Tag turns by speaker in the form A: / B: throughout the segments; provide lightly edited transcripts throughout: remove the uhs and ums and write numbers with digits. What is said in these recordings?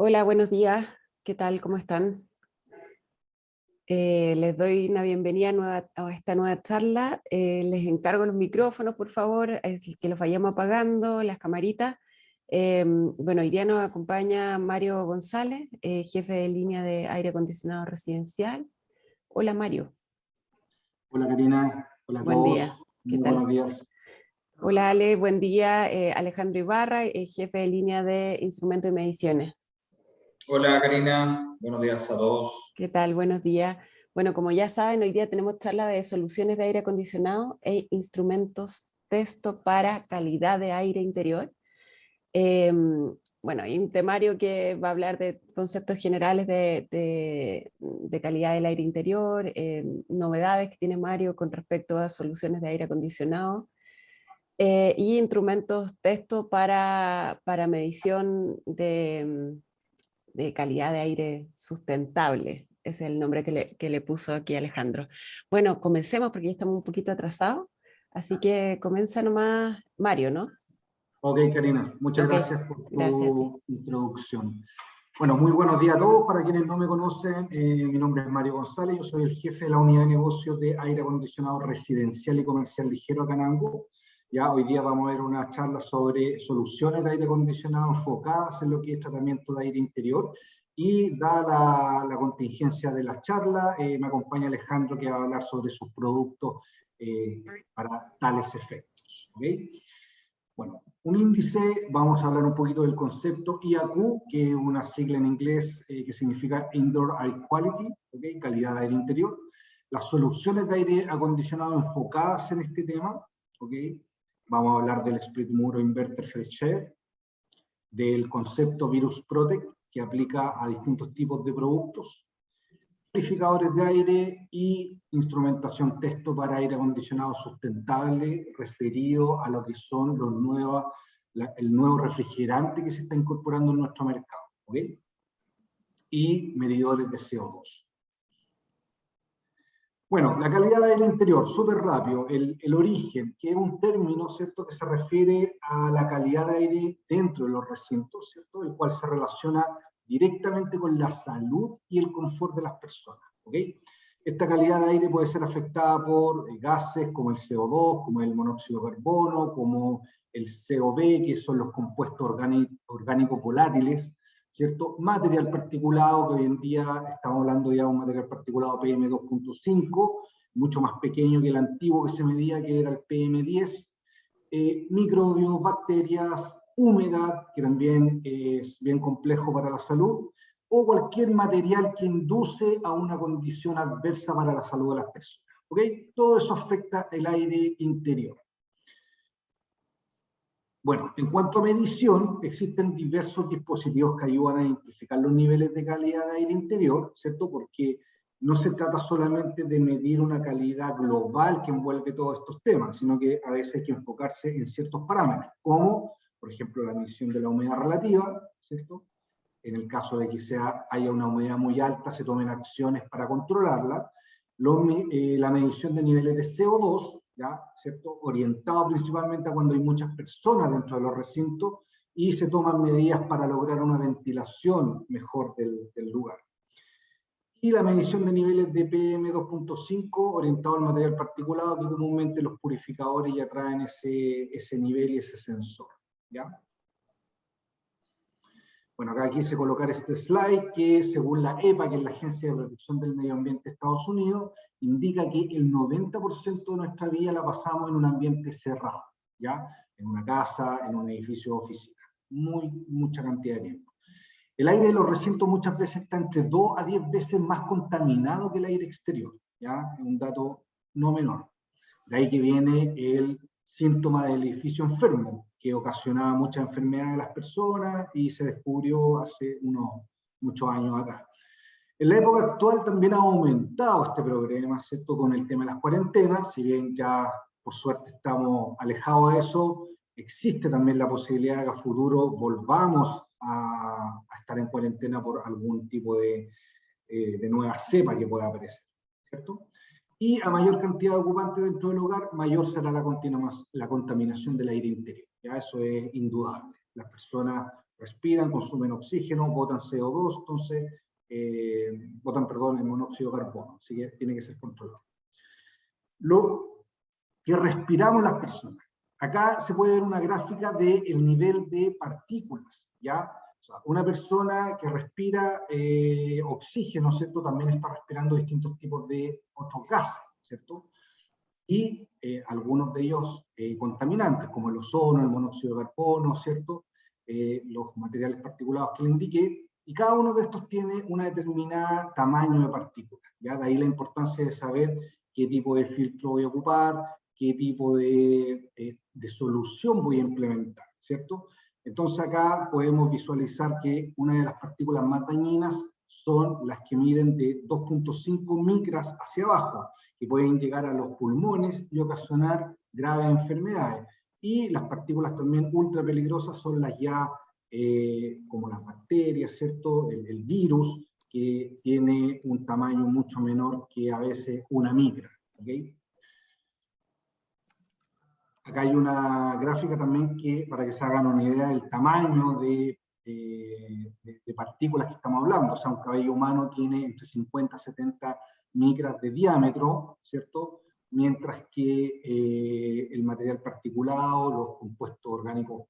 A: Hola, buenos días. ¿Qué tal? ¿Cómo están? Les doy una bienvenida a esta nueva charla. Les encargo los micrófonos, por favor, que los vayamos apagando, las camaritas. Bueno, hoy día nos acompaña Mario González, jefe de línea de aire acondicionado residencial. Hola, Mario.
B: Hola, Karina. Hola a
A: Buen
B: todos.
A: día. ¿Qué
B: Muy
A: tal?
B: buenos días.
A: Hola, Ale. Buen día. Alejandro Ibarra, jefe de línea de instrumentos y mediciones.
C: Hola Karina, buenos días a todos.
A: ¿Qué tal? Buenos días. Bueno, como ya saben, hoy día tenemos charla de soluciones de aire acondicionado e instrumentos texto para calidad de aire interior. Bueno, hay un temario que va a hablar de conceptos generales de calidad del aire interior, novedades que tiene Mario con respecto a soluciones de aire acondicionado, y instrumentos texto para medición de calidad de aire sustentable. Ese es el nombre que le puso aquí Alejandro. Bueno, comencemos porque ya estamos un poquito atrasados, así que comienza nomás Mario, ¿no?
B: Ok, Karina, muchas gracias por
A: gracias
B: tu introducción. Bueno, muy buenos días a todos. Para quienes no me conocen, mi nombre es Mario González, yo soy el jefe de la unidad de negocios de aire acondicionado residencial y comercial ligero acá en Ango. Ya hoy día vamos a ver una charla sobre soluciones de aire acondicionado enfocadas en lo que es tratamiento de aire interior. Y dada la contingencia de la charla, me acompaña Alejandro, que va a hablar sobre sus productos para tales efectos. ¿Okay? Bueno, un índice, vamos a hablar un poquito del concepto IAQ, que es una sigla en inglés que significa Indoor Air Quality, ¿okay? Calidad de aire interior. Las soluciones de aire acondicionado enfocadas en este tema, ¿okay? Vamos a hablar del Split Muro Inverter Fresh Air, del concepto Virus Protect, que aplica a distintos tipos de productos, purificadores de aire y instrumentación texto para aire acondicionado sustentable, referido a lo que son el nuevo refrigerante que se está incorporando en nuestro mercado, ¿okay? Y medidores de CO2. Bueno, la calidad de aire interior, súper rápido, el origen, que es un término, ¿cierto?, que se refiere a la calidad de aire dentro de los recintos, ¿cierto?, el cual se relaciona directamente con la salud y el confort de las personas, ¿ok? Esta calidad de aire puede ser afectada por gases como el CO2, como el monóxido de carbono, como el CO2, que son los compuestos orgánicos volátiles, ¿cierto? Material particulado, que hoy en día estamos hablando ya de un material particulado PM2.5, mucho más pequeño que el antiguo que se medía, que era el PM10, microbios, bacterias, humedad, que también es bien complejo para la salud, o cualquier material que induce a una condición adversa para la salud de las personas. ¿Okay? Todo eso afecta el aire interior. Bueno, en cuanto a medición, existen diversos dispositivos que ayudan a identificar los niveles de calidad de aire interior, ¿cierto? Porque no se trata solamente de medir una calidad global que envuelve todos estos temas, sino que a veces hay que enfocarse en ciertos parámetros, como, por ejemplo, la medición de la humedad relativa, ¿cierto? En el caso de que haya una humedad muy alta, se tomen acciones para controlarla. La medición de niveles de CO2, ¿ya? ¿Cierto? Orientado principalmente a cuando hay muchas personas dentro de los recintos y se toman medidas para lograr una ventilación mejor del lugar. Y la medición de niveles de PM2.5 orientado al material particulado, que comúnmente los purificadores ya traen ese nivel y ese sensor, ¿ya? Bueno, acá quise colocar este slide que según la EPA, que es la Agencia de Protección del Medio Ambiente de Estados Unidos, indica que el 90% de nuestra vida la pasamos en un ambiente cerrado, ¿ya? En una casa, en un edificio de oficina. Mucha cantidad de tiempo. El aire de los recintos muchas veces está entre 2 a 10 veces más contaminado que el aire exterior, ¿ya? Es un dato no menor. De ahí que viene el síntoma del edificio enfermo, que ocasionaba muchas enfermedades a las personas y se descubrió hace muchos años atrás. En la época actual también ha aumentado este problema, ¿cierto? Con el tema de las cuarentenas, si bien ya por suerte estamos alejados de eso, existe también la posibilidad de que a futuro volvamos a estar en cuarentena por algún tipo de nueva cepa que pueda aparecer, ¿cierto? Y a mayor cantidad de ocupantes dentro del hogar, mayor será la contaminación del aire interior. Ya eso es indudable. Las personas respiran, consumen oxígeno, botan CO2, entonces botan, perdón, el monóxido de carbono, así que tiene que ser controlado. Lo que respiramos las personas. Acá se puede ver una gráfica del nivel de partículas, ¿ya? O sea, una persona que respira oxígeno, ¿cierto? También está respirando distintos tipos de otros gases, ¿cierto? Y algunos de ellos contaminantes, como el ozono, el monóxido de carbono, ¿cierto? Los materiales particulados que le indiqué, y cada uno de estos tiene una determinada tamaño de partículas, ¿ya? De ahí la importancia de saber qué tipo de filtro voy a ocupar, qué tipo de solución voy a implementar, ¿cierto? Entonces acá podemos visualizar que una de las partículas más dañinas son las que miden de 2.5 micras hacia abajo, que pueden llegar a los pulmones y ocasionar graves enfermedades. Y las partículas también ultra peligrosas son las ya, como las bacterias, ¿cierto? El virus, que tiene un tamaño mucho menor que a veces una micra, ¿ok? Acá hay una gráfica también que, para que se hagan una idea del tamaño de partículas que estamos hablando. O sea, un cabello humano tiene entre 50 y 70 micras de diámetro, ¿cierto? Mientras que el material particulado, los compuestos orgánicos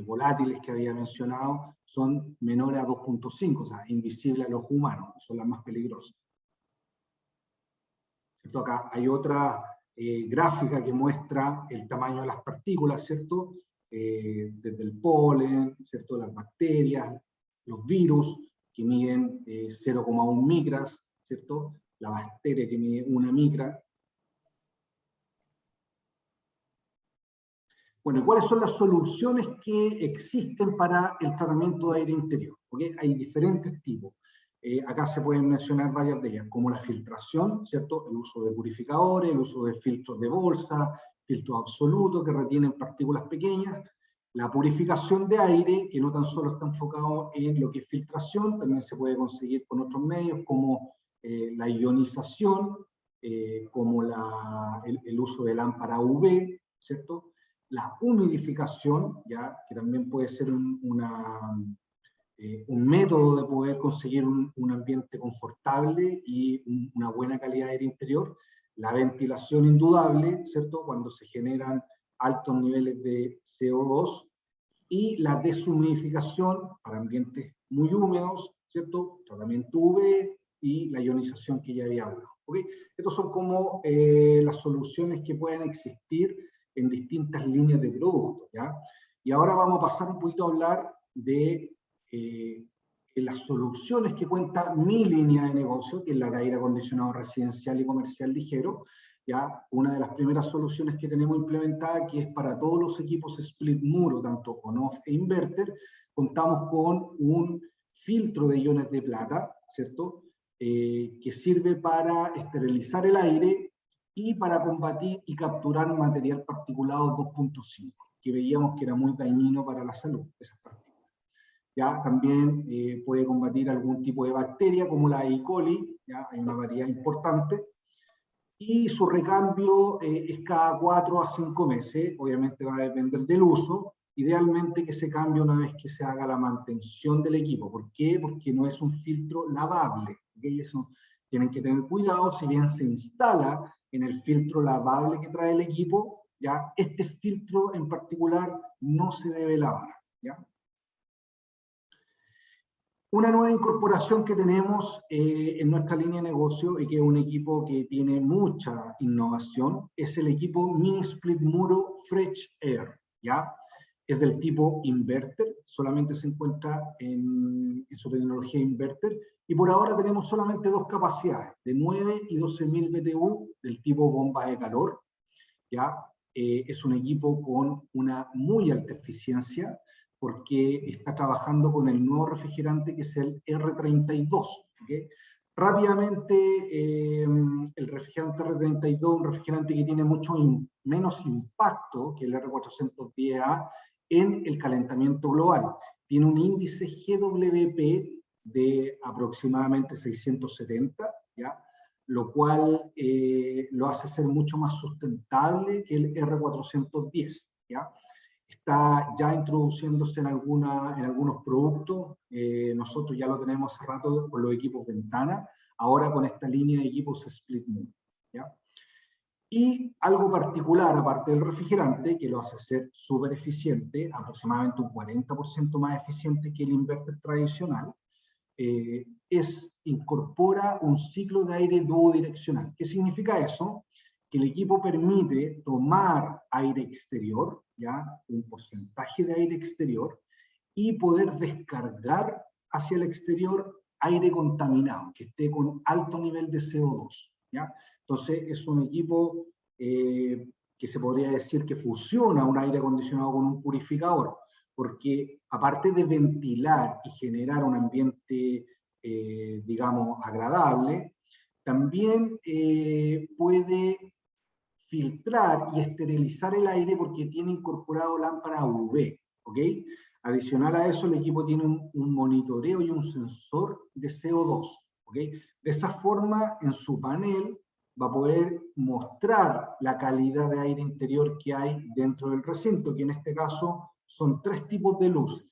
B: volátiles que había mencionado, son menores a 2.5, o sea, invisibles a los humanos, son las más peligrosas. ¿Cierto? Acá hay otra gráfica que muestra el tamaño de las partículas, ¿cierto? Desde el polen, ¿cierto? Las bacterias, los virus, que miden 0,1 micras, ¿cierto? La bacteria que mide 1 micra. Bueno, ¿y cuáles son las soluciones que existen para el tratamiento de aire interior? Porque hay diferentes tipos. Acá se pueden mencionar varias de ellas, como la filtración, ¿cierto? El uso de purificadores, el uso de filtros de bolsa, filtros absolutos que retienen partículas pequeñas, la purificación de aire, que no tan solo está enfocado en lo que es filtración, también se puede conseguir con otros medios, como la ionización, como el uso de lámpara UV, ¿cierto? La humidificación, ya, que también puede ser un método de poder conseguir un ambiente confortable y una buena calidad de aire interior. La ventilación indudable, ¿cierto? Cuando se generan altos niveles de CO2, y la deshumidificación para ambientes muy húmedos, ¿cierto? Tratamiento UV y la ionización que ya había hablado. ¿Okay? Estas son como las soluciones que pueden existir en distintas líneas de productos, ¿ya? Y ahora vamos a pasar un poquito a hablar de las soluciones que cuenta mi línea de negocio, que es la de aire acondicionado residencial y comercial ligero. Ya, una de las primeras soluciones que tenemos implementada, que es para todos los equipos split muro, tanto on-off e inverter, contamos con un filtro de iones de plata, ¿cierto? Que sirve para esterilizar el aire y para combatir y capturar material particulado 2.5, que veíamos que era muy dañino para la salud de esas partículas. Ya también puede combatir algún tipo de bacteria, como la E. coli, ya hay una variedad importante, y su recambio es cada 4 a 5 meses, obviamente va a depender del uso, idealmente que se cambie una vez que se haga la mantención del equipo. ¿Por qué? Porque no es un filtro lavable, ¿okay? Eso tienen que tener cuidado, si bien se instala en el filtro lavable que trae el equipo, ya este filtro en particular no se debe lavar, ¿ya? Una nueva incorporación que tenemos en nuestra línea de negocio y que es un equipo que tiene mucha innovación es el equipo Mini Split Muro Fresh Air, ¿ya? Es del tipo inverter, solamente se encuentra en su tecnología inverter, y por ahora tenemos solamente dos capacidades, de 9 y 12.000 BTU del tipo bomba de calor, ¿ya? Es un equipo con una muy alta eficiencia, porque está trabajando con el nuevo refrigerante que es el R32. ¿Okay? Rápidamente, el refrigerante refrigerante R32, un refrigerante que tiene mucho menos impacto que el R410A en el calentamiento global. Tiene un índice GWP de aproximadamente 670, ¿ya? Lo cual lo hace ser mucho más sustentable que el R410, ¿ya? Está ya introduciéndose en algunos productos, nosotros ya lo tenemos hace rato con los equipos Ventana, ahora con esta línea de equipos Split Move, ¿ya? Y algo particular, aparte del refrigerante, que lo hace ser súper eficiente, aproximadamente un 40% más eficiente que el inverter tradicional, incorpora un ciclo de aire duodireccional. ¿Qué significa eso? Que el equipo permite tomar aire exterior, ya un porcentaje de aire exterior, y poder descargar hacia el exterior aire contaminado, que esté con alto nivel de CO2, ¿ya? Entonces es un equipo que se podría decir que fusiona un aire acondicionado con un purificador, porque aparte de ventilar y generar un ambiente, digamos, agradable, también puede filtrar y esterilizar el aire porque tiene incorporado lámpara UV, ¿ok? Adicional a eso, el equipo tiene un monitoreo y un sensor de CO2, ¿ok? De esa forma, en su panel, va a poder mostrar la calidad de aire interior que hay dentro del recinto, que en este caso son 3 tipos de luces.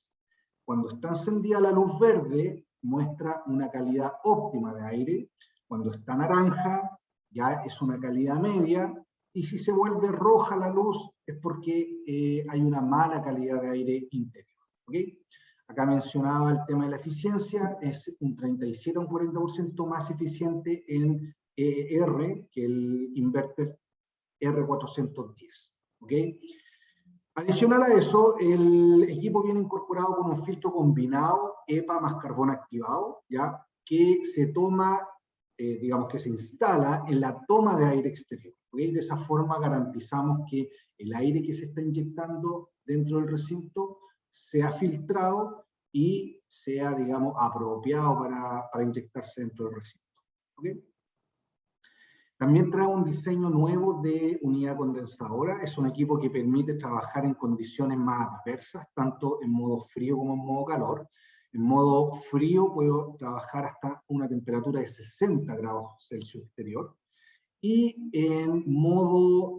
B: Cuando está encendida la luz verde, muestra una calidad óptima de aire. Cuando está naranja, ya es una calidad media. Y si se vuelve roja la luz, es porque hay una mala calidad de aire interior. ¿Okay? Acá mencionaba el tema de la eficiencia, es un 37 a un 40% más eficiente en R que el inverter R410. ¿Okay? Adicional a eso, el equipo viene incorporado con un filtro combinado EPA más carbón activado, ¿ya? Que se toma, digamos que se instala en la toma de aire exterior. ¿Okay? De esa forma garantizamos que el aire que se está inyectando dentro del recinto sea filtrado y sea, digamos, apropiado para inyectarse dentro del recinto. ¿Okay? También trae un diseño nuevo de unidad condensadora. Es un equipo que permite trabajar en condiciones más adversas, tanto en modo frío como en modo calor. En modo frío puedo trabajar hasta una temperatura de 60 grados Celsius exterior. Y en modo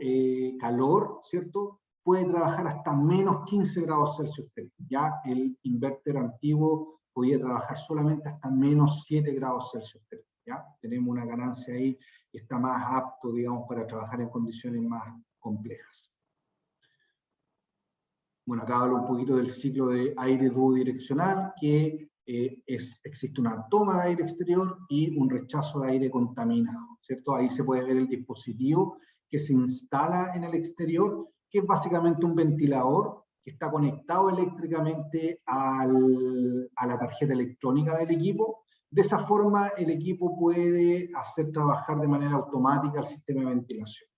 B: calor, ¿cierto? Puede trabajar hasta menos 15 grados Celsius exterior. Ya el inverter antiguo podía trabajar solamente hasta menos 7 grados Celsius exterior. ¿Ya? Tenemos una ganancia ahí que está más apto, digamos, para trabajar en condiciones más complejas. Bueno, acá hablo un poquito del ciclo de aire duodireccional, que existe una toma de aire exterior y un rechazo de aire contaminado, ¿cierto? Ahí se puede ver el dispositivo que se instala en el exterior, que es básicamente un ventilador que está conectado eléctricamente a la tarjeta electrónica del equipo. De esa forma, el equipo puede hacer trabajar de manera automática el sistema de ventilación.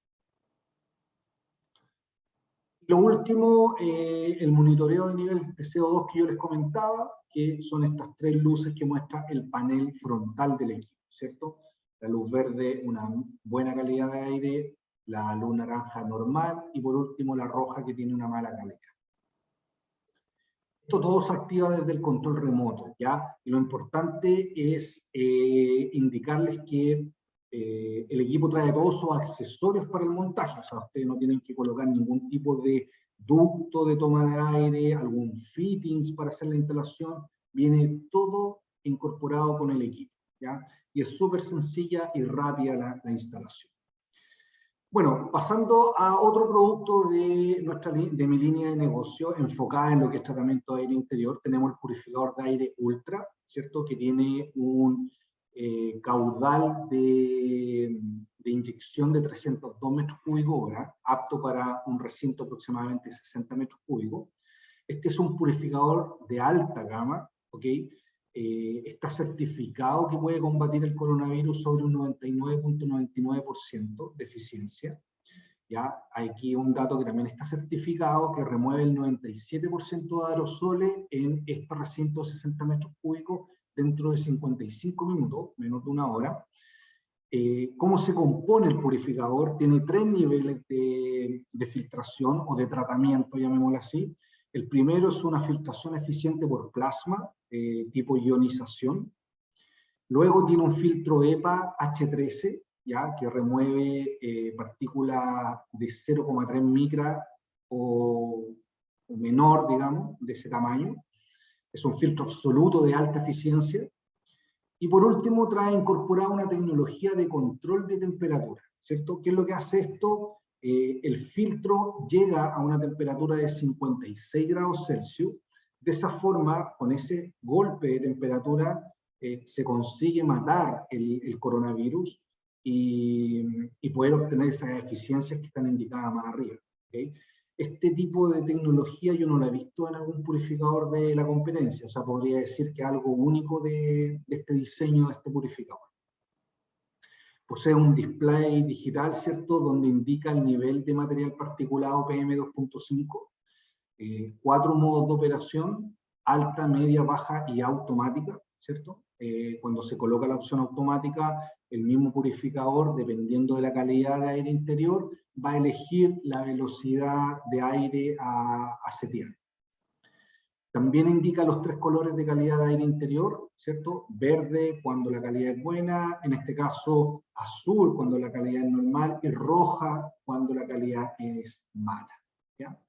B: Lo último, el monitoreo de nivel de CO2 que yo les comentaba, que son estas 3 luces que muestra el panel frontal del equipo, ¿cierto? La luz verde, una buena calidad de aire, la luz naranja normal, y por último la roja que tiene una mala calidad. Esto todo se activa desde el control remoto, ¿ya? Y lo importante es indicarles que el equipo trae todos sus accesorios para el montaje, o sea, ustedes no tienen que colocar ningún tipo de ducto de toma de aire, algún fittings para hacer la instalación, viene todo incorporado con el equipo, ¿ya? Y es súper sencilla y rápida la instalación. Bueno, pasando a otro producto de mi línea de negocio, enfocada en lo que es tratamiento de aire interior, tenemos el purificador de aire Ultra, ¿cierto? Que tiene un caudal de inyección de 302 metros cúbicos hora, apto para un recinto aproximadamente 60 metros cúbicos. Este es un purificador de alta gama, ¿ok? Está certificado que puede combatir el coronavirus sobre un 99.99% de eficiencia. Ya, hay aquí un dato que también está certificado, que remueve el 97% de aerosoles en este recinto de 60 metros cúbicos dentro de 55 minutos, menos de 1 hora. ¿Cómo se compone el purificador? Tiene 3 niveles de filtración o de tratamiento, llamémoslo así. El primero es una filtración eficiente por plasma, tipo ionización. Luego tiene un filtro EPA H13, ¿ya? Que remueve partículas de 0,3 micra o menor, digamos, de ese tamaño. Es un filtro absoluto de alta eficiencia. Y por último, trae incorporada una tecnología de control de temperatura, ¿cierto? ¿Qué es lo que hace esto? El filtro llega a una temperatura de 56 grados Celsius. De esa forma, con ese golpe de temperatura, se consigue matar el coronavirus y poder obtener esas eficiencias que están indicadas más arriba, ¿okay? Este tipo de tecnología yo no la he visto en algún purificador de la competencia, o sea, podría decir que es algo único de este diseño de este purificador. Posee un display digital, ¿cierto?, donde indica el nivel de material particulado PM2.5, 4 modos de operación, alta, media, baja y automática, ¿cierto? Cuando se coloca la opción automática, el mismo purificador, dependiendo de la calidad de aire interior, va a elegir la velocidad de aire a setear. También indica los 3 colores de calidad de aire interior, ¿cierto? Verde cuando la calidad es buena, en este caso azul cuando la calidad es normal y roja cuando la calidad es mala, ¿ya?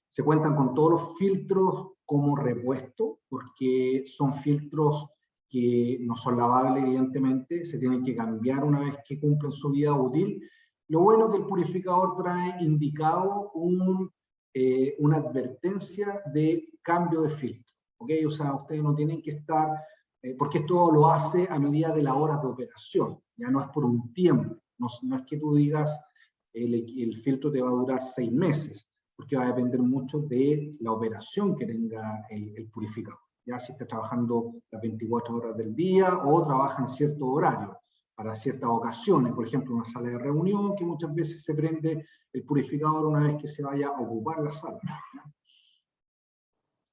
B: Se cuentan con todos los filtros como repuesto, porque son filtros que no son lavables, evidentemente, se tienen que cambiar una vez que cumplen su vida útil. Lo bueno es que el purificador trae indicado una advertencia de cambio de filtro, ¿ok? O sea, ustedes no tienen que estar, porque esto lo hace a medida de la hora de operación, ya no es por un tiempo, no es que tú digas el filtro te va a durar 6 meses, porque va a depender mucho de la operación que tenga el purificador. Ya si está trabajando las 24 horas del día o trabaja en cierto horario, para ciertas ocasiones, por ejemplo, una sala de reunión, que muchas veces se prende el purificador una vez que se vaya a ocupar la sala.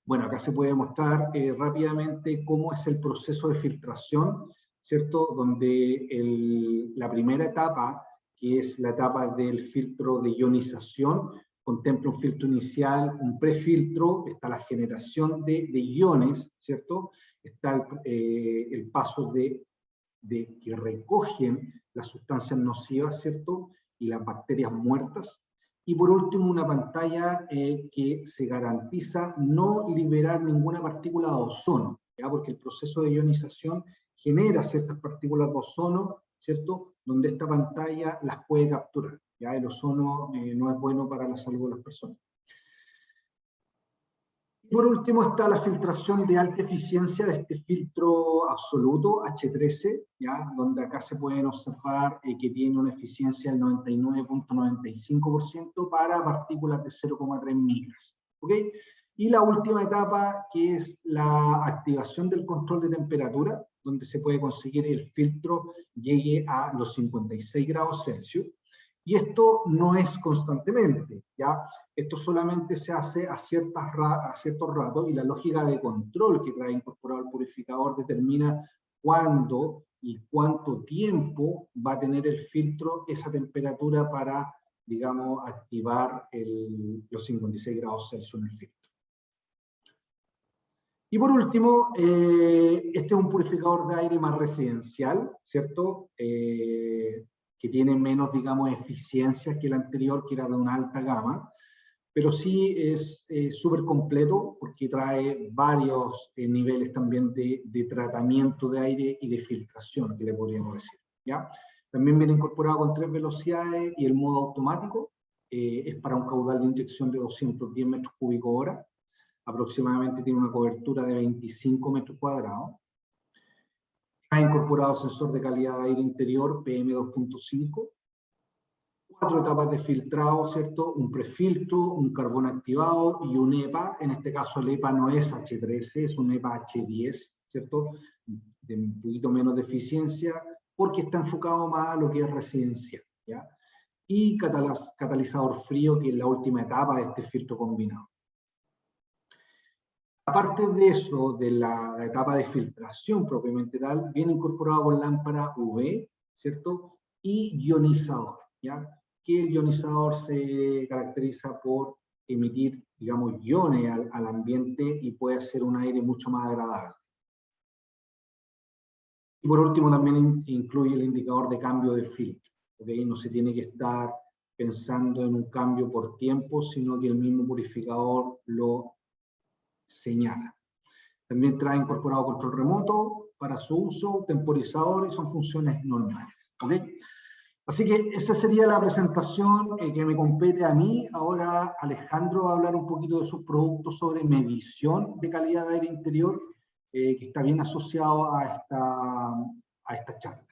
B: Bueno, acá se puede mostrar rápidamente cómo es el proceso de filtración, ¿cierto? Donde la primera etapa, que es la etapa del filtro de ionización, contempla un filtro inicial, un prefiltro, está la generación de iones, ¿cierto? Está el paso de que recogen las sustancias nocivas, ¿cierto? Y las bacterias muertas. Y por último, una pantalla que se garantiza no liberar ninguna partícula de ozono, ¿ya? Porque el proceso de ionización genera ciertas partículas de ozono, ¿cierto? Donde esta pantalla las puede capturar. ¿Ya? El ozono no es bueno para la salud de las personas. Por último está la filtración de alta eficiencia de este filtro absoluto H13, ¿ya? Donde acá se pueden observar que tiene una eficiencia del 99.95% para partículas de 0,3 micras. ¿Okay? Y la última etapa, que es la activación del control de temperatura, donde se puede conseguir el filtro llegue a los 56 grados Celsius. Y esto no es constantemente, ¿ya? Esto solamente se hace a ciertos ratos, y la lógica de control que trae incorporado el purificador determina cuándo y cuánto tiempo va a tener el filtro esa temperatura para, digamos, activar los 56 grados Celsius en el filtro. Y por último, este es un purificador de aire más residencial, ¿cierto? Que tiene menos, digamos, eficiencia que el anterior, que era de una alta gama, pero sí es súper completo porque trae varios niveles también de tratamiento de aire y de filtración, que le podríamos decir, ¿ya? También viene incorporado con 3 velocidades y el modo automático, es para un caudal de inyección de 210 metros cúbicos hora, aproximadamente tiene una cobertura de 25 metros cuadrados. Ha incorporado sensor de calidad de aire interior PM2.5, 4 etapas de filtrado, ¿cierto? Un prefiltro, un carbón activado y un EPA. En este caso el EPA no es H13, es un EPA H10, ¿cierto? De un poquito menos de eficiencia, porque está enfocado más a lo que es residencial, ¿ya? Y catalizador frío, que es la última etapa de este filtro combinado. Aparte de eso, de la etapa de filtración propiamente tal, viene incorporado con lámpara UV, ¿cierto? Y ionizador, ¿ya? Que el ionizador se caracteriza por emitir, digamos, iones al ambiente y puede hacer un aire mucho más agradable. Y por último también incluye el indicador de cambio de filtro, ¿ok? No se tiene que estar pensando en un cambio por tiempo, sino que el mismo purificador lo señala. También trae incorporado control remoto para su uso, temporizador, y son funciones normales, ¿ok? Así que esa sería la presentación que me compete a mí. Ahora Alejandro va a hablar un poquito de sus productos sobre medición de calidad de aire interior, que está bien asociado a esta charla.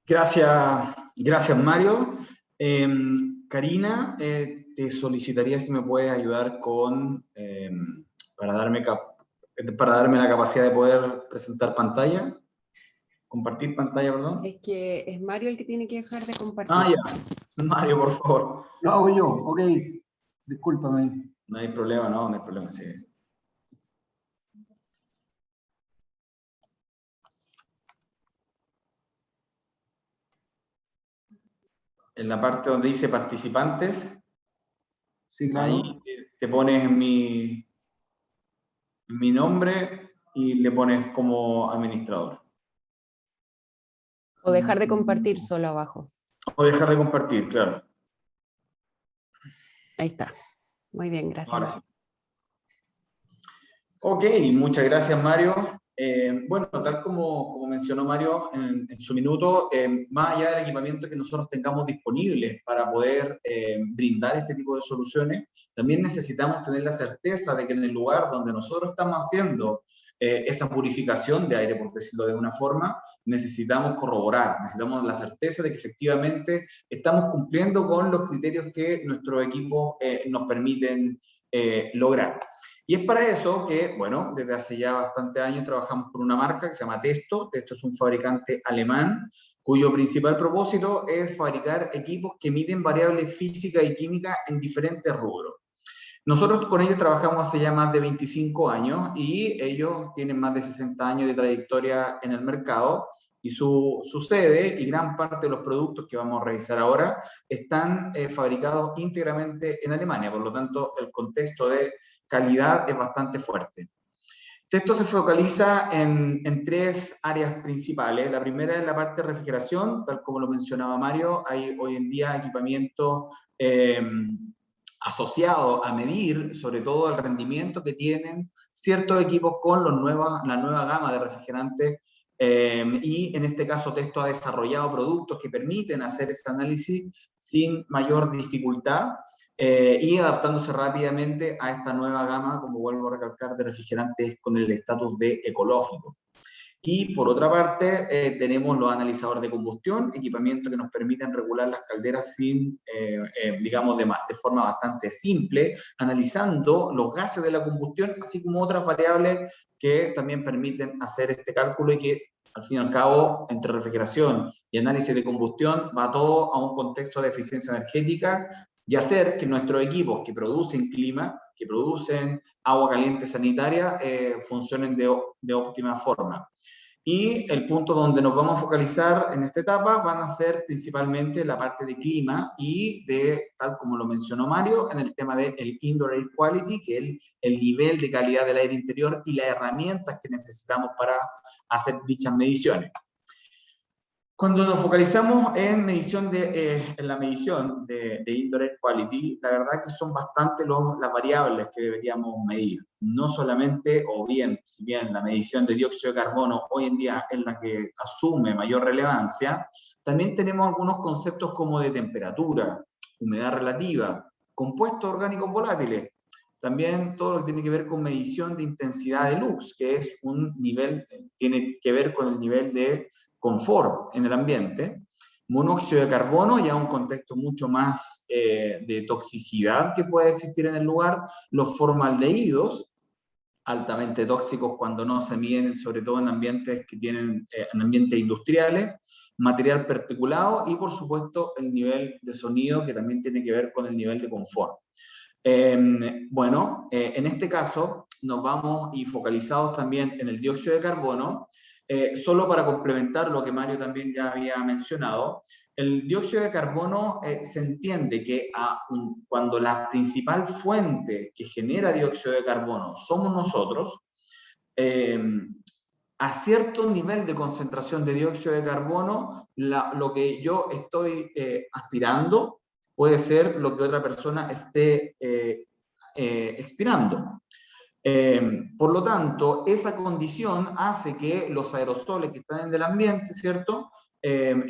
C: Gracias Mario. Karina, te solicitaría si me puedes ayudar con, para darme la capacidad de poder presentar pantalla. Compartir pantalla, perdón.
A: Es que es Mario el que tiene que dejar de compartir.
C: Ah, ya. Mario, por favor.
B: Lo hago yo, ok. Discúlpame.
C: No hay problema, no hay problema, sí. En la parte donde dice participantes,
B: Sí, claro.
C: ahí te pones mi nombre y le pones como administrador.
A: O dejar de compartir solo abajo.
C: O dejar de compartir, claro.
A: Ahí está. Muy bien, gracias.
C: Ahora sí. Ok, muchas gracias Mario. Bueno, tal como mencionó Mario en su minuto, más allá del equipamiento que nosotros tengamos disponible para poder brindar este tipo de soluciones, también necesitamos tener la certeza de que en el lugar donde nosotros estamos haciendo esa purificación de aire, por decirlo de una forma, necesitamos corroborar, necesitamos la certeza de que efectivamente estamos cumpliendo con los criterios que nuestros equipos nos permiten lograr. Y es para eso que, bueno, desde hace ya bastantes años trabajamos con una marca que se llama Testo. Testo es un fabricante alemán cuyo principal propósito es fabricar equipos que miden variables físicas y químicas en diferentes rubros. Nosotros con ellos trabajamos hace ya más de 25 años y ellos tienen más de 60 años de trayectoria en el mercado y su sede y gran parte de los productos que vamos a revisar ahora están fabricados íntegramente en Alemania. Por lo tanto, el contexto de calidad es bastante fuerte. Esto se focaliza en tres áreas principales. La primera es la parte de refrigeración, tal como lo mencionaba Mario. Hay hoy en día equipamiento asociado a medir, sobre todo el rendimiento que tienen ciertos equipos con la nueva gama de refrigerantes. Y en este caso Testo ha desarrollado productos que permiten hacer ese análisis sin mayor dificultad. Y adaptándose rápidamente a esta nueva gama, como vuelvo a recalcar, de refrigerantes con el estatus de ecológico. Y por otra parte, tenemos los analizadores de combustión, equipamientos que nos permiten regular las calderas sin, digamos, de forma bastante simple, analizando los gases de la combustión, así como otras variables que también permiten hacer este cálculo y que, al fin y al cabo, entre refrigeración y análisis de combustión, va todo a un contexto de eficiencia energética y hacer que nuestros equipos que producen clima, que producen agua caliente sanitaria, funcionen de óptima forma. Y el punto donde nos vamos a focalizar en esta etapa van a ser principalmente la parte de clima y de, tal como lo mencionó Mario, en el tema del Indoor Air Quality, que es el nivel de calidad del aire interior y las herramientas que necesitamos para hacer dichas mediciones. Cuando nos focalizamos en la medición de Indoor Air Quality, la verdad que son bastante las variables que deberíamos medir. No solamente, o bien, si bien la medición de dióxido de carbono hoy en día es la que asume mayor relevancia, también tenemos algunos conceptos como de temperatura, humedad relativa, compuestos orgánicos volátiles. También todo lo que tiene que ver con medición de intensidad de lux, que es un nivel, tiene que ver con el nivel de confort en el ambiente, monóxido de carbono, ya un contexto mucho más de toxicidad que puede existir en el lugar, los formaldehídos, altamente tóxicos cuando no se miden, sobre todo en ambientes que tienen, en ambientes industriales, material particulado y por supuesto el nivel de sonido que también tiene que ver con el nivel de confort. En este caso nos vamos y focalizados también en el dióxido de carbono. Solo para complementar lo que Mario también ya había mencionado, el dióxido de carbono se entiende que cuando la principal fuente que genera dióxido de carbono somos nosotros, a cierto nivel de concentración de dióxido de carbono, lo que yo estoy aspirando puede ser lo que otra persona esté expirando. Por lo tanto, esa condición hace que los aerosoles que están en el ambiente, ¿cierto?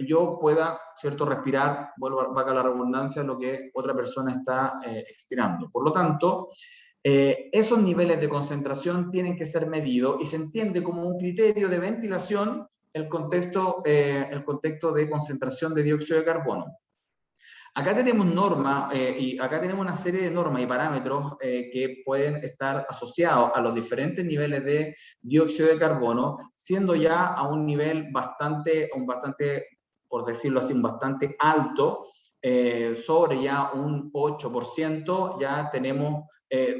C: Yo pueda, ¿cierto?, respirar, vuelvo a la redundancia, lo que otra persona está expirando. Por lo tanto, esos niveles de concentración tienen que ser medidos y se entiende como un criterio de ventilación el contexto de concentración de dióxido de carbono. Acá tenemos normas y acá tenemos una serie de normas y parámetros que pueden estar asociados a los diferentes niveles de dióxido de carbono, siendo ya a un nivel bastante, por decirlo así, un bastante alto, sobre ya un 8%, ya tenemos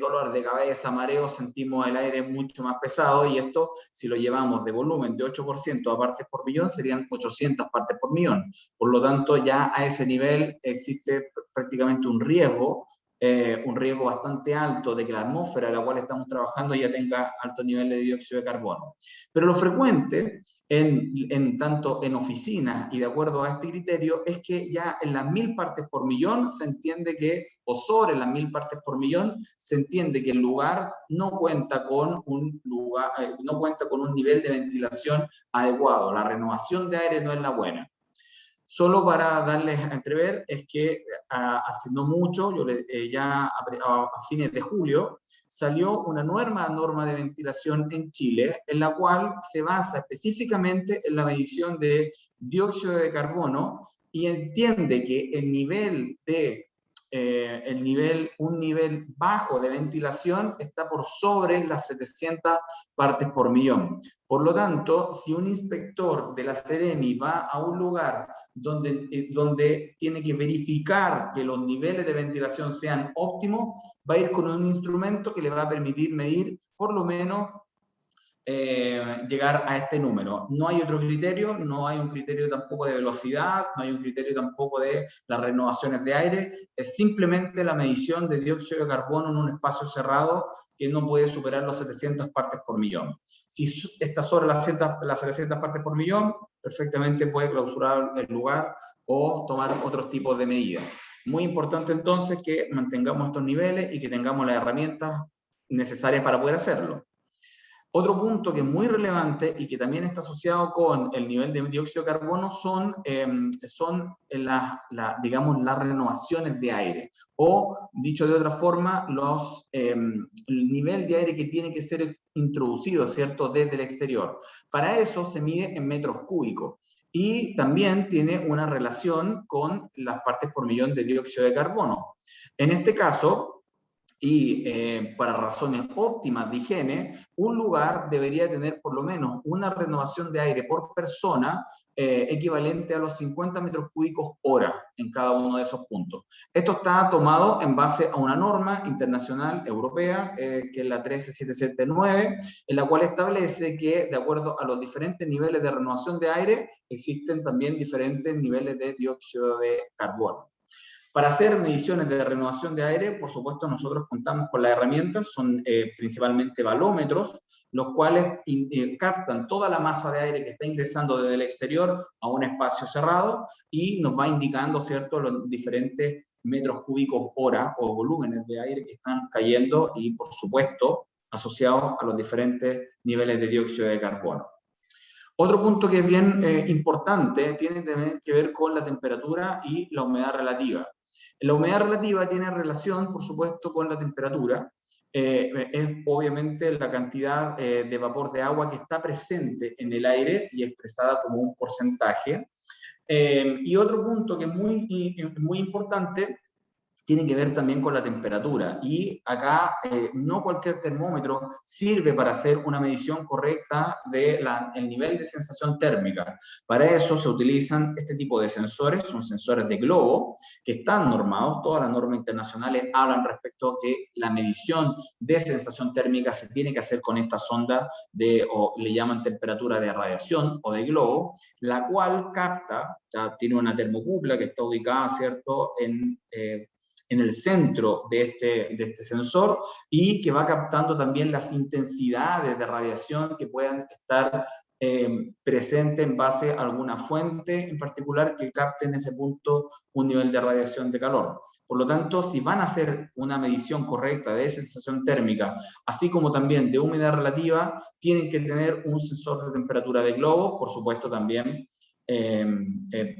C: dolor de cabeza, mareo, sentimos el aire mucho más pesado, y esto, si lo llevamos de volumen de 8% a partes por millón, serían 800 partes por millón. Por lo tanto, ya a ese nivel existe prácticamente un riesgo bastante alto de que la atmósfera en la cual estamos trabajando ya tenga alto nivel de dióxido de carbono. Pero lo frecuente, tanto en oficinas y de acuerdo a este criterio, es que ya en las 1000 partes por millón se entiende que, o sobre las 1000 partes por millón, se entiende que el lugar no cuenta con un nivel de ventilación adecuado. La renovación de aire no es la buena. Solo para darles a entrever, es que hace no mucho, ya a fines de julio, salió una nueva norma de ventilación en Chile, en la cual se basa específicamente en la medición de dióxido de carbono y entiende que un nivel bajo de ventilación está por sobre las 700 partes por millón. Por lo tanto, si un inspector de la Seremi va a un lugar donde tiene que verificar que los niveles de ventilación sean óptimos, va a ir con un instrumento que le va a permitir medir por lo menos llegar a este número. No hay otro criterio, no hay un criterio tampoco de velocidad, no hay un criterio tampoco de las renovaciones de aire, es simplemente la medición de dióxido de carbono en un espacio cerrado que no puede superar las 700 partes por millón. Si está sobre las 700 partes por millón, perfectamente puede clausurar el lugar o tomar otros tipos de medidas. Muy importante entonces que mantengamos estos niveles y que tengamos las herramientas necesarias para poder hacerlo. Otro punto que es muy relevante y que también está asociado con el nivel de dióxido de carbono son digamos, las renovaciones de aire. O, dicho de otra forma, el nivel de aire que tiene que ser introducido, ¿cierto?, desde el exterior. Para eso se mide en metros cúbicos. Y también tiene una relación con las partes por millón de dióxido de carbono. En este caso, y para razones óptimas de higiene, un lugar debería tener por lo menos una renovación de aire por persona equivalente a los 50 metros cúbicos hora en cada uno de esos puntos. Esto está tomado en base a una norma internacional europea, que es la 13779, en la cual establece que, de acuerdo a los diferentes niveles de renovación de aire, existen también diferentes niveles de dióxido de carbono. Para hacer mediciones de renovación de aire, por supuesto, nosotros contamos con las herramientas, son principalmente balómetros, los cuales captan toda la masa de aire que está ingresando desde el exterior a un espacio cerrado y nos va indicando, ¿cierto?, los diferentes metros cúbicos hora o volúmenes de aire que están cayendo y, por supuesto, asociados a los diferentes niveles de dióxido de carbono. Otro punto que es bien importante tiene también que ver con la temperatura y la humedad relativa. La humedad relativa tiene relación, por supuesto, con la temperatura. Es obviamente la cantidad de vapor de agua que está presente en el aire y expresada como un porcentaje. Y otro punto que es muy importante tiene que ver también con la temperatura. Y acá no cualquier termómetro sirve para hacer una medición correcta del nivel de sensación térmica. Para eso se utilizan este tipo de sensores, son sensores de globo, que están normados. Todas las normas internacionales hablan respecto a que la medición de sensación térmica se tiene que hacer con esta sonda o le llaman temperatura de radiación o de globo, la cual capta, ya tiene una termocupla que está ubicada, ¿cierto?, en el centro de este sensor, y que va captando también las intensidades de radiación que puedan estar presentes en base a alguna fuente en particular que capte en ese punto un nivel de radiación de calor. Por lo tanto, si van a hacer una medición correcta de sensación térmica, así como también de humedad relativa, tienen que tener un sensor de temperatura de globo. Por supuesto, también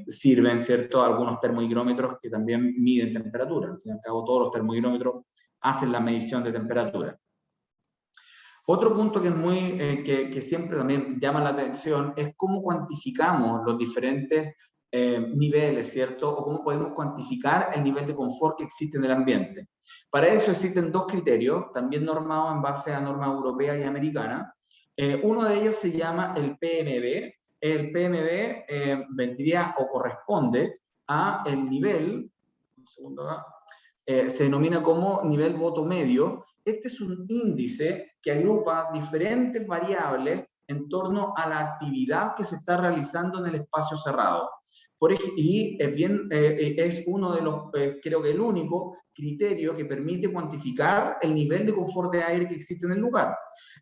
C: sirven, ¿cierto?, algunos termohigrómetros que también miden temperatura. Al fin y al cabo, todos los termohigrómetros hacen la medición de temperatura. Otro punto que es que siempre también llama la atención es cómo cuantificamos los diferentes niveles, ¿cierto? O cómo podemos cuantificar el nivel de confort que existe en el ambiente. Para eso existen dos criterios, también normados en base a normas europeas y americanas. Uno de ellos se llama el PMB. El PMB vendría o corresponde a el nivel, un segundo acá, se denomina como nivel voto medio. Este es un índice que agrupa diferentes variables en torno a la actividad que se está realizando en el espacio cerrado. Y es uno de los, creo que el único criterio que permite cuantificar el nivel de confort de aire que existe en el lugar.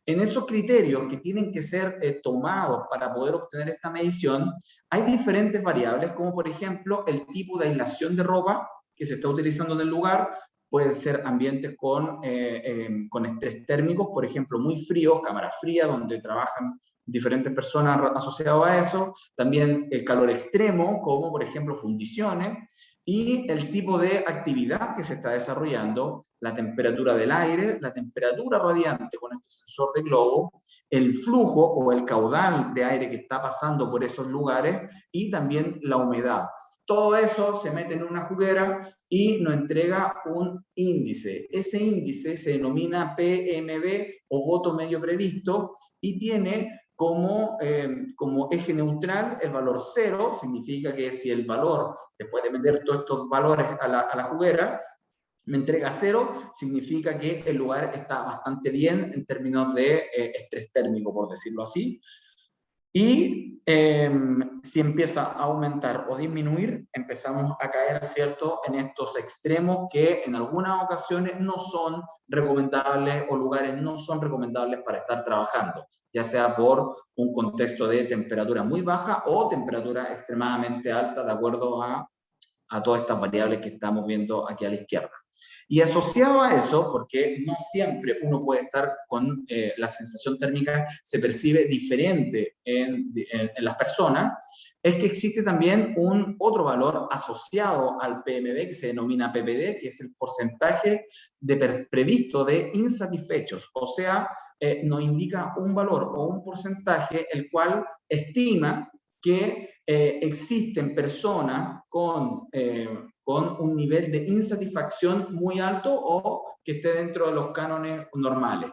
C: En esos criterios que tienen que ser tomados para poder obtener esta medición, hay diferentes variables, como por ejemplo el tipo de aislación de ropa que se está utilizando en el lugar. Pueden ser ambientes con estrés térmicos, por ejemplo, muy fríos, cámaras frías, donde trabajan diferentes personas asociadas a eso. También el calor extremo, como por ejemplo fundiciones, y el tipo de actividad que se está desarrollando, la temperatura del aire, la temperatura radiante con este sensor de globo, el flujo o el caudal de aire que está pasando por esos lugares, y también la humedad. Todo eso se mete en una juguera y nos entrega un índice. Ese índice se denomina PMB o voto medio previsto, y tiene como eje neutral el valor 0. Significa que si el valor, después de meter todos estos valores a la juguera, me entrega 0, significa que el lugar está bastante bien en términos de estrés térmico, por decirlo así. Y si empieza a aumentar o disminuir, empezamos a caer, ¿cierto?, en estos extremos que en algunas ocasiones no son recomendables, o lugares no son recomendables para estar trabajando, ya sea por un contexto de temperatura muy baja o temperatura extremadamente alta, de acuerdo a todas estas variables que estamos viendo aquí a la izquierda. Y asociado a eso, porque no siempre uno puede estar con la sensación térmica, se percibe diferente en las personas, es que existe también otro valor asociado al PMB que se denomina PPD, que es el porcentaje previsto de insatisfechos. O sea, nos indica un valor o un porcentaje el cual estima que existen personas con un nivel de insatisfacción muy alto o que esté dentro de los cánones normales.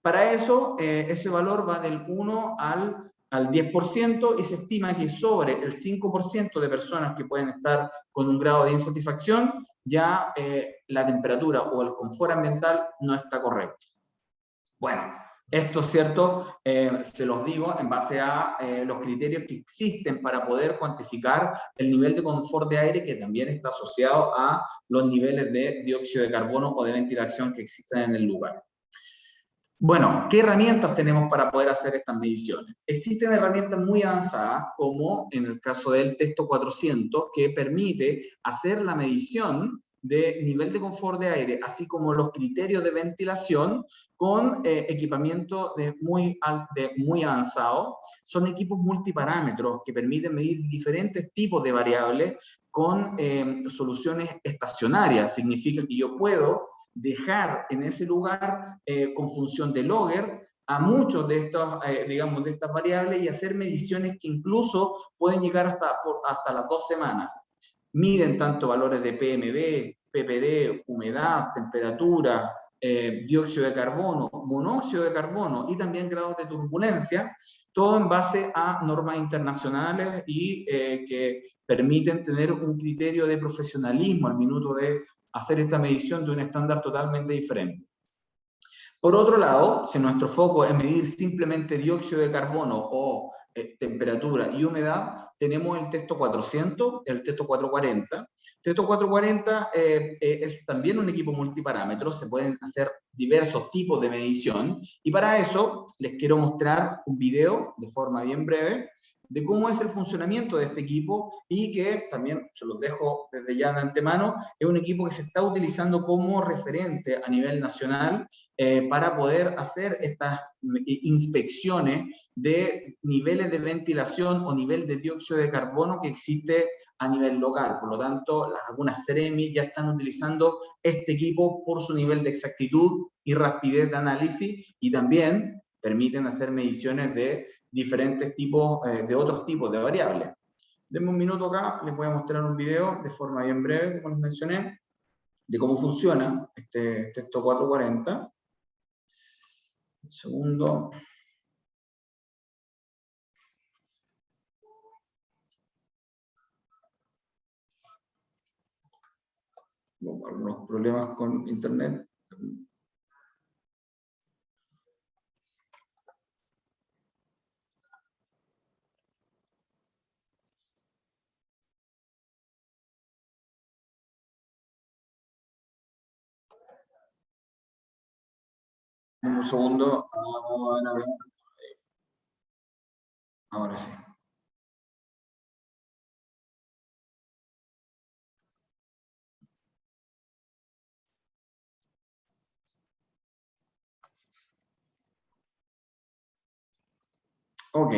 C: Para eso, ese valor va del 1 al 10%, y se estima que sobre el 5% de personas que pueden estar con un grado de insatisfacción, ya la temperatura o el confort ambiental no está correcto. Bueno, esto es cierto, se los digo en base a los criterios que existen para poder cuantificar el nivel de confort de aire, que también está asociado a los niveles de dióxido de carbono o de ventilación que existen en el lugar. Bueno, ¿qué herramientas tenemos para poder hacer estas mediciones? Existen herramientas muy avanzadas, como en el caso del Testo 400, que permite hacer la medición de nivel de confort de aire, así como los criterios de ventilación, con equipamiento muy avanzado. Son equipos multiparámetros que permiten medir diferentes tipos de variables con soluciones estacionarias. Significa que yo puedo dejar en ese lugar con función de logger a muchos de estos, digamos, de estas variables, y hacer mediciones que incluso pueden llegar hasta las 2 semanas. Miden tanto valores de PMB PPD, humedad, temperatura, dióxido de carbono, monóxido de carbono y también grados de turbulencia, todo en base a normas internacionales y que permiten tener un criterio de profesionalismo al minuto de hacer esta medición de un estándar totalmente diferente. Por otro lado, si nuestro foco es medir simplemente dióxido de carbono o temperatura y humedad, tenemos el Testo 400, el Testo 440. Testo 440 es también un equipo multiparámetro, se pueden hacer diversos tipos de medición, y para eso les quiero mostrar un video de forma bien breve de cómo es el funcionamiento de este equipo, y que también se los dejo desde ya de antemano, es un equipo que se está utilizando como referente a nivel nacional para poder hacer estas inspecciones de niveles de ventilación o nivel de dióxido de carbono que existe a nivel local. Por lo tanto, algunas CEREMI ya están utilizando este equipo por su nivel de exactitud y rapidez de análisis, y también permiten hacer mediciones de diferentes tipos, de otros tipos de variables. Denme un minuto acá, les voy a mostrar un video de forma bien breve, como les mencioné, de cómo funciona este Testo 440. Un segundo. Algunos problemas con internet. Un segundo. Ahora sí. Ok.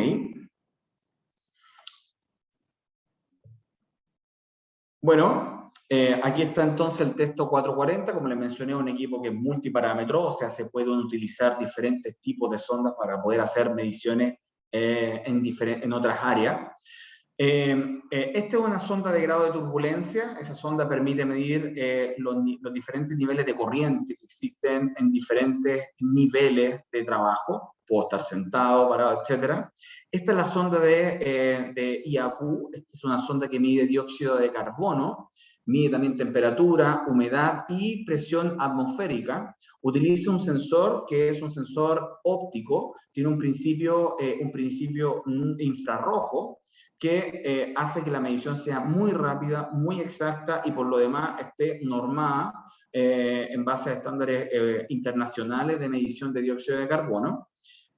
C: Bueno, aquí está entonces el Testo 440, como les mencioné, un equipo que es multiparámetro, o sea, se pueden utilizar diferentes tipos de sondas para poder hacer mediciones en otras áreas. Esta es una sonda de grado de turbulencia. Esa sonda permite medir los diferentes niveles de corriente que existen en diferentes niveles de trabajo. Puedo estar sentado, parado, etc. Esta es la sonda de IAQ. Esta es una sonda que mide dióxido de carbono, mide también temperatura, humedad y presión atmosférica. Utiliza un sensor que es un sensor óptico, tiene un principio infrarrojo, que hace que la medición sea muy rápida, muy exacta, y por lo demás esté normada en base a estándares internacionales de medición de dióxido de carbono.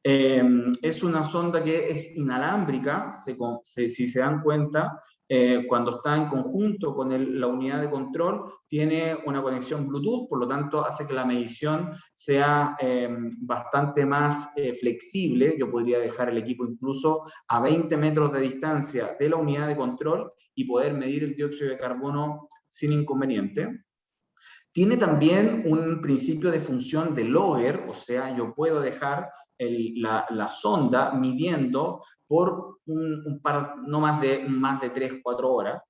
C: Es una sonda que es inalámbrica, si se dan cuenta, cuando está en conjunto con la unidad de control, tiene una conexión Bluetooth, por lo tanto hace que la medición sea bastante más flexible. Yo podría dejar el equipo incluso a 20 metros de distancia de la unidad de control y poder medir el dióxido de carbono sin inconveniente. Tiene también un principio de función de logger, o sea, yo puedo dejar la sonda midiendo por no más de 3-4 horas,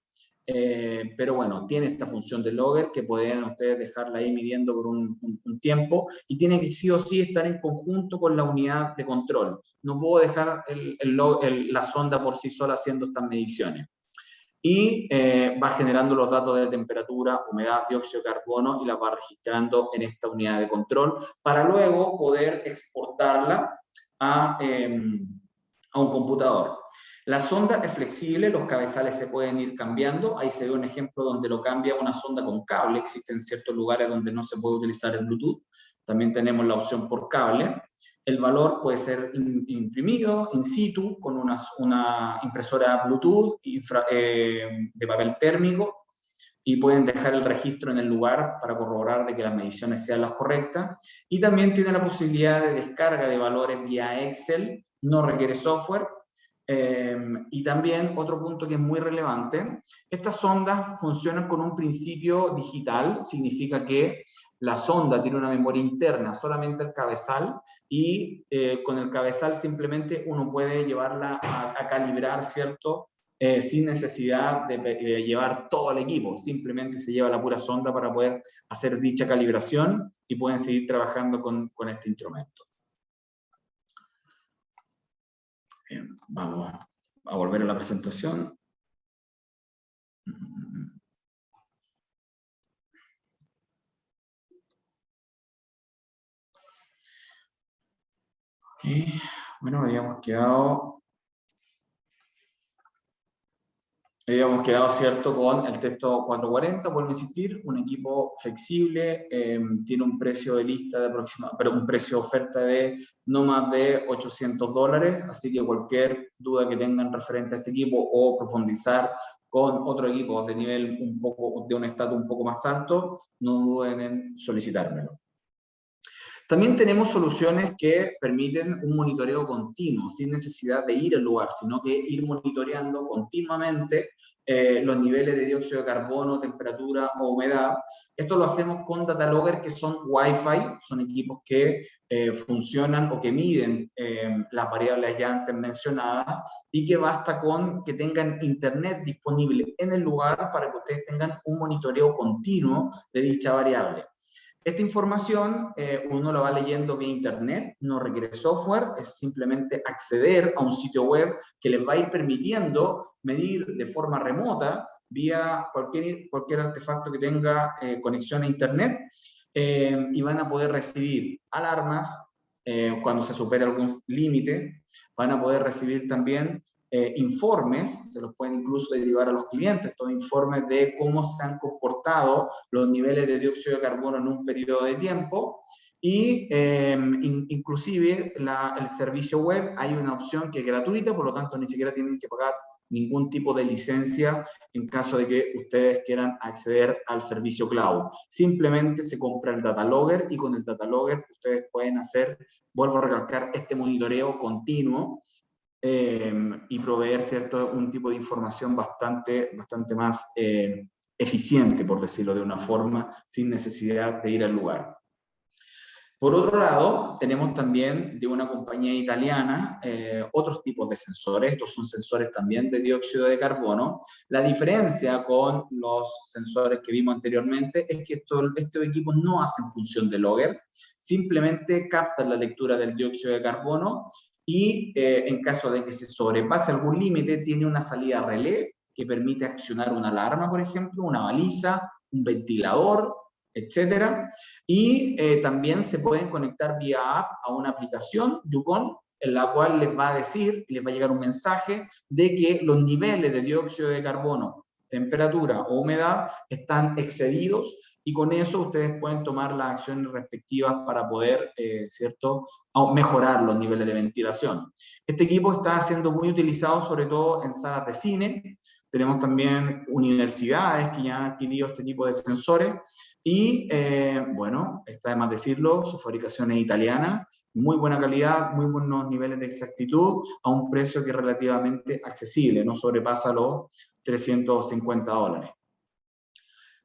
C: pero bueno, tiene esta función de logger que pueden ustedes dejarla ahí midiendo por un tiempo, y tiene que sí o sí estar en conjunto con la unidad de control. No puedo dejar la sonda por sí sola haciendo estas mediciones. Y va generando los datos de temperatura, humedad, dióxido de carbono, y las va registrando en esta unidad de control para luego poder exportarla a un computador. La sonda es flexible, los cabezales se pueden ir cambiando. Ahí se ve un ejemplo donde lo cambia una sonda con cable. Existen ciertos lugares donde no se puede utilizar el Bluetooth. También tenemos la opción por cable. El valor puede ser imprimido in situ con una impresora Bluetooth de papel térmico, y pueden dejar el registro en el lugar para corroborar de que las mediciones sean las correctas. Y también tiene la posibilidad de descarga de valores vía Excel, no requiere software. Y también otro punto que es muy relevante, estas sondas funcionan con un principio digital. Significa que la sonda tiene una memoria interna, solamente el cabezal, y con el cabezal simplemente uno puede llevarla a calibrar, ¿cierto?, sin necesidad de llevar todo el equipo, simplemente se lleva la pura sonda para poder hacer dicha calibración y pueden seguir trabajando con este instrumento. Bien, vamos a volver a la presentación. Okay. Bueno, habíamos quedado cierto con el texto 440, vuelvo a insistir, un equipo flexible, tiene un precio de lista de un precio de oferta de no más de $800, así que cualquier duda que tengan referente a este equipo o profundizar con otro equipo de nivel de un estatus un poco más alto, no duden en solicitármelo. También tenemos soluciones que permiten un monitoreo continuo, sin necesidad de ir al lugar, sino que ir monitoreando continuamente los niveles de dióxido de carbono, temperatura o humedad. Esto lo hacemos con data logger, que son Wi-Fi, son equipos que funcionan o que miden las variables ya antes mencionadas, y que basta con que tengan internet disponible en el lugar para que ustedes tengan un monitoreo continuo de dicha variable. Esta información uno la va leyendo vía internet, no requiere software, es simplemente acceder a un sitio web que les va a ir permitiendo medir de forma remota vía cualquier artefacto que tenga conexión a internet, y van a poder recibir alarmas cuando se supere algún límite, van a poder recibir también informes, se los pueden incluso derivar a los clientes, estos informes de cómo se han comportado los niveles de dióxido de carbono en un periodo de tiempo, y inclusive el servicio web, hay una opción que es gratuita, por lo tanto ni siquiera tienen que pagar ningún tipo de licencia en caso de que ustedes quieran acceder al servicio cloud. Simplemente se compra el data logger y con el data logger ustedes pueden hacer, vuelvo a recalcar, este monitoreo continuo y proveer, ¿cierto?, un tipo de información bastante más eficiente, por decirlo de una forma, sin necesidad de ir al lugar. Por otro lado, tenemos también de una compañía italiana otros tipos de sensores. Estos son sensores también de dióxido de carbono. La diferencia con los sensores que vimos anteriormente es que estos equipos no hacen función de logger, simplemente captan la lectura del dióxido de carbono y en caso de que se sobrepase algún límite, tiene una salida relé que permite accionar una alarma, por ejemplo, una baliza, un ventilador, etcétera, y también se pueden conectar vía app a una aplicación, Yukon, en la cual les va a decir, les va a llegar un mensaje de que los niveles de dióxido de carbono, temperatura o humedad están excedidos, y con eso ustedes pueden tomar las acciones respectivas para poder, ¿cierto?, mejorar los niveles de ventilación. Este equipo está siendo muy utilizado sobre todo en salas de cine. Tenemos también universidades que ya han adquirido este tipo de sensores. Y bueno, está de más decirlo, su fabricación es italiana, muy buena calidad, muy buenos niveles de exactitud, a un precio que es relativamente accesible, no sobrepasa los $350.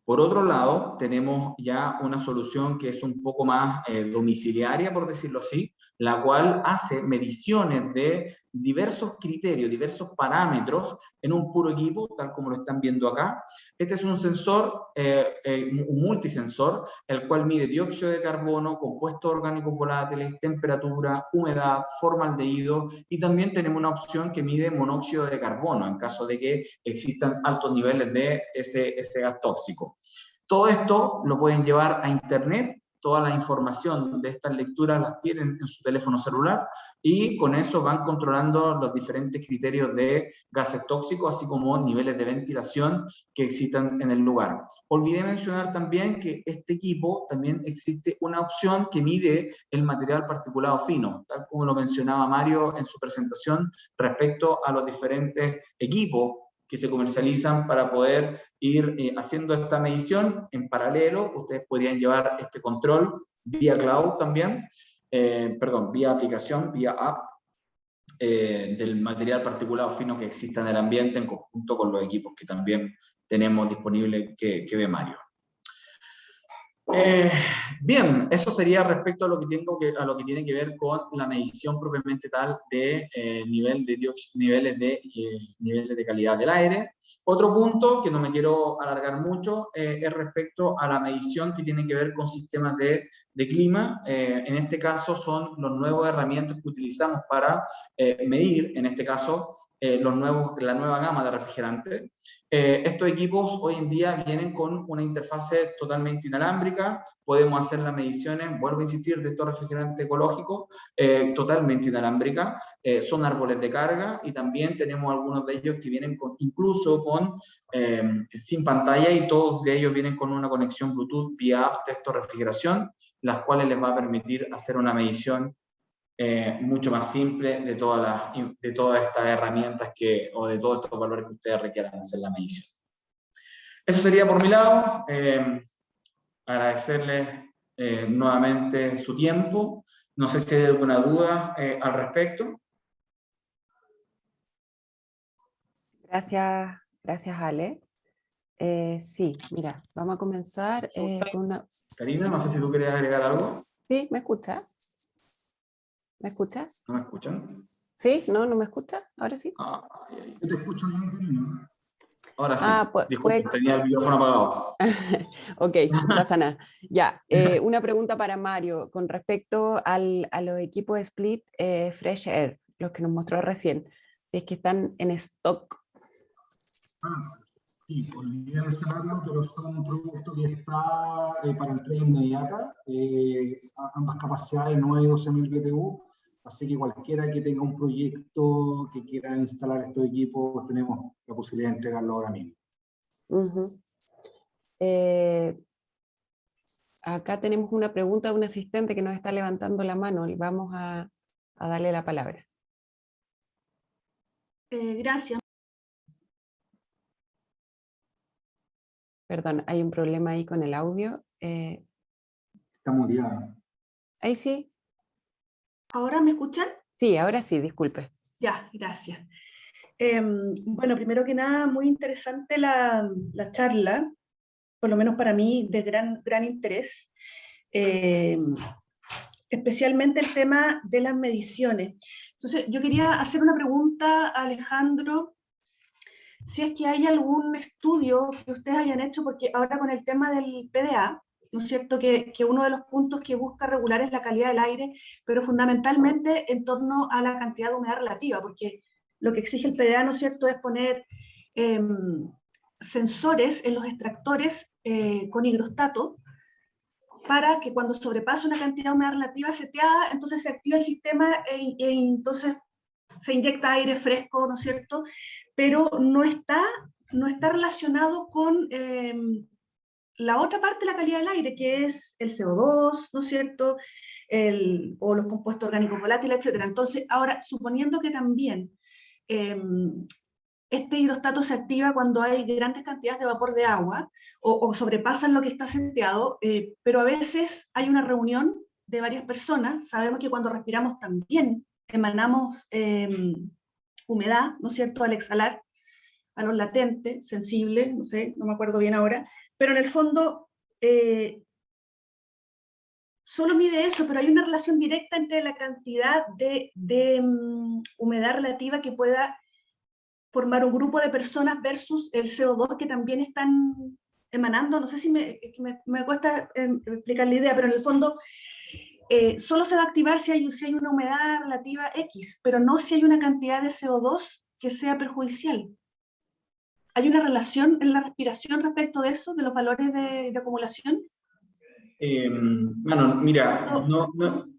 C: Por otro lado, tenemos ya una solución que es un poco más domiciliaria, por decirlo así, la cual hace mediciones de diversos criterios, diversos parámetros en un puro equipo, tal como lo están viendo acá. Este es un sensor, un multisensor, el cual mide dióxido de carbono, compuestos orgánicos volátiles, temperatura, humedad, formaldehído, y también tenemos una opción que mide monóxido de carbono, en caso de que existan altos niveles de ese gas tóxico. Todo esto lo pueden llevar a internet, toda la información de estas lecturas las tienen en su teléfono celular, y con eso van controlando los diferentes criterios de gases tóxicos, así como niveles de ventilación que existan en el lugar. Olvidé mencionar también que este equipo también existe una opción que mide el material particulado fino, tal como lo mencionaba Mario en su presentación respecto a los diferentes equipos que se comercializan para poder ir haciendo esta medición en paralelo. Ustedes podrían llevar este control vía cloud también, vía aplicación, vía app, del material particulado fino que exista en el ambiente en conjunto con los equipos que también tenemos disponibles que ve Mario. Bien, eso sería respecto a lo que tiene que ver con la medición propiamente tal de niveles de calidad del aire. Otro punto que no me quiero alargar mucho es respecto a la medición que tiene que ver con sistemas de clima. En este caso son las nuevas herramientas que utilizamos para medir, en este caso, la nueva gama de refrigerantes. Estos equipos hoy en día vienen con una interfase totalmente inalámbrica, podemos hacer las mediciones, vuelvo a insistir, de estos refrigerantes ecológicos, totalmente inalámbrica, son árboles de carga y también tenemos algunos de ellos que vienen incluso sin pantalla y todos de ellos vienen con una conexión Bluetooth vía app texto refrigeración, las cuales les va a permitir hacer una medición mucho más simple de todas estas herramientas o de todos estos valores que ustedes requieran hacer la medición. Eso sería por mi lado. Agradecerles nuevamente su tiempo. No sé si hay alguna duda al respecto.
A: Gracias, gracias Ale. Sí, mira, vamos a comenzar con una...
C: Karina, no sé si tú querías agregar algo.
A: ¿Sí? ¿Me escuchas? ¿Me escuchas?
C: ¿No me escuchan?
A: ¿Sí? ¿No? ¿No me escuchas? ¿Ahora sí?
B: Yo te escucho bien, Karina.
C: Ahora sí.
A: Pues,
C: Disculpen, tenía el micrófono apagado.
A: Ok, no pasa nada. Ya, una pregunta para Mario con respecto a los equipos Split Fresh Air, los que nos mostró recién, si es que están en stock.
B: Sí, olvidé mencionarlo, pero son un producto que está para entrega inmediata, ambas capacidades 9 y 12.000 BTU, así que cualquiera que tenga un proyecto que quiera instalar estos equipos, tenemos la posibilidad de entregarlo ahora mismo.
A: Acá tenemos una pregunta de un asistente que nos está levantando la mano y vamos a darle la palabra.
D: Gracias.
A: Perdón, hay un problema ahí con el audio.
B: Está muteada.
A: Ahí sí.
D: ¿Ahora me escuchan?
A: Sí, ahora sí, disculpe.
D: Ya, gracias. Bueno, primero que nada, muy interesante la charla, por lo menos para mí, de gran interés. Especialmente el tema de las mediciones. Entonces, yo quería hacer una pregunta a Alejandro, si es que hay algún estudio que ustedes hayan hecho, porque ahora con el tema del PDA, ¿no es cierto?, que uno de los puntos que busca regular es la calidad del aire, pero fundamentalmente en torno a la cantidad de humedad relativa, porque lo que exige el PDA, ¿no es cierto?, es poner sensores en los extractores con hidrostato, para que cuando sobrepasa una cantidad de humedad relativa seteada, entonces se activa el sistema e entonces se inyecta aire fresco, ¿no es cierto?, pero no está relacionado con la otra parte de la calidad del aire, que es el CO2, ¿no es cierto?, o los compuestos orgánicos volátiles, etc. Entonces, ahora, suponiendo que también este hidrostato se activa cuando hay grandes cantidades de vapor de agua o sobrepasan lo que está seteado, pero a veces hay una reunión de varias personas. Sabemos que cuando respiramos también emanamos humedad, ¿no es cierto?, al exhalar, a los latentes, sensibles, no sé, no me acuerdo bien ahora, pero en el fondo solo mide eso, pero hay una relación directa entre la cantidad de humedad relativa que pueda formar un grupo de personas versus el CO2 que también están emanando. No sé si me cuesta explicar la idea, pero en el fondo solo se va a activar si hay una humedad relativa X, pero no si hay una cantidad de CO2 que sea perjudicial. ¿Hay una relación en la respiración respecto de eso, de los valores de acumulación?
C: Bueno, mira,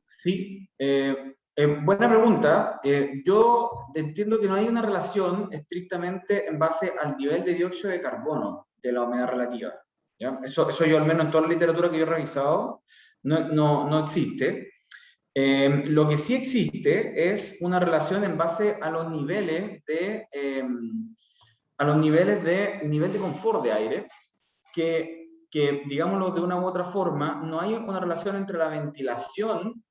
C: sí, buena pregunta. Yo entiendo que no hay una relación estrictamente en base al nivel de dióxido de carbono de la humedad relativa, ¿ya? Eso yo al menos en toda la literatura que yo he revisado no existe. Lo que sí existe es una relación en base a los niveles de nivel de confort de aire, que digámoslo de una u otra forma, no hay una relación entre la ventilación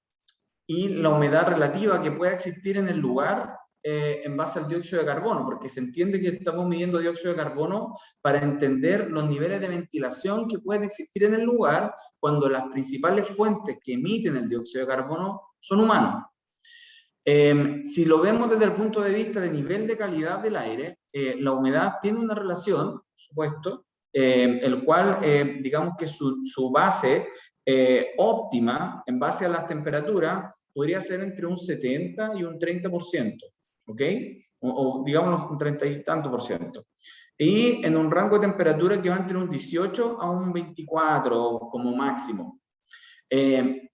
C: y la humedad relativa que pueda existir en el lugar en base al dióxido de carbono, porque se entiende que estamos midiendo dióxido de carbono para entender los niveles de ventilación que pueden existir en el lugar cuando las principales fuentes que emiten el dióxido de carbono son humanos. Si lo vemos desde el punto de vista de nivel de calidad del aire, la humedad tiene una relación, por supuesto, el cual, digamos que su base óptima, en base a las temperaturas, podría ser entre un 70 y un 30%, ¿ok? O digamos un 30 y tanto por ciento. Y en un rango de temperatura que va entre un 18 a un 24 como máximo.